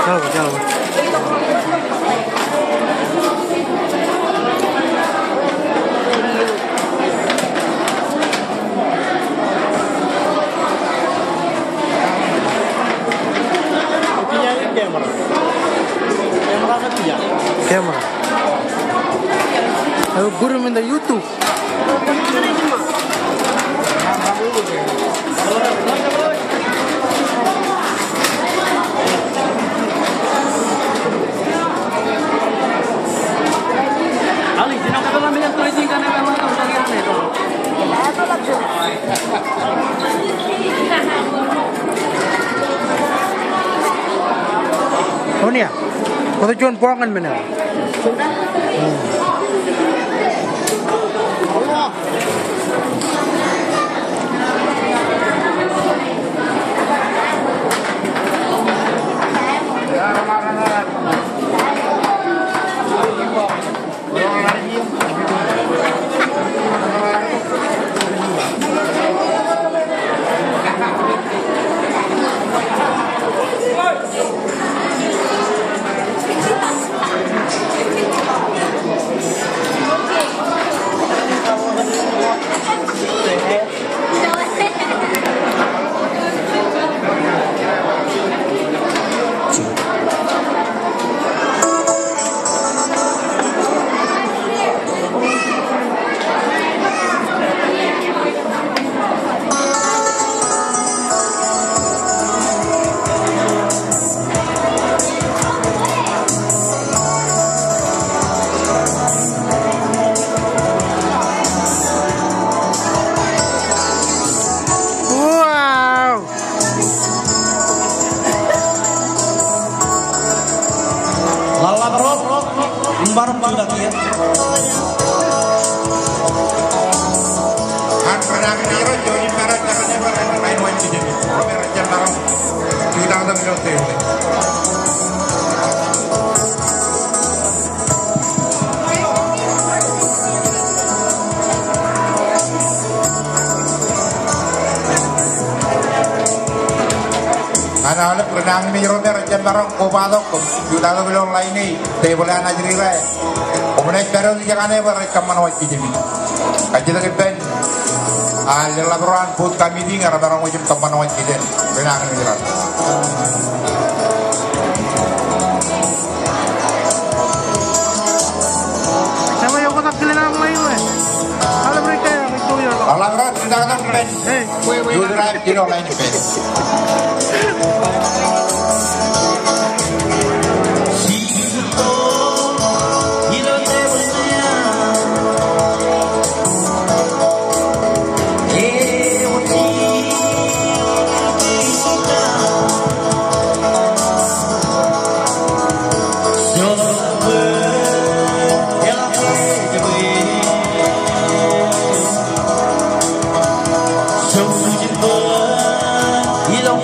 चलो Camera. Aku guru minta YouTube. Ali, jangan kata lama yang tracing kan yang memang tahu dari mana itu. Oh ni ya? Kau tu cuma puangan mana? Barang sudah ya. Antara negara jadi para caranya barang lain wajib jadi. Orang macam barang kita ada militer. Anak-anak berenang ni ronde macam barang kopadok, kita ada belum lain ni. Table anak jadi lah. Kemudian baru di jangan apa rekaman wajib jadi. Kaji lagi pen. Laporan put kami di ngara barang wajib teman wajib jadi. Berenang ni jelas. Siapa yang kotak keliling lain tu? Kalau mereka yang itu ya. Kalau mereka tidak ada pen. You drive kilo lain pen. Don't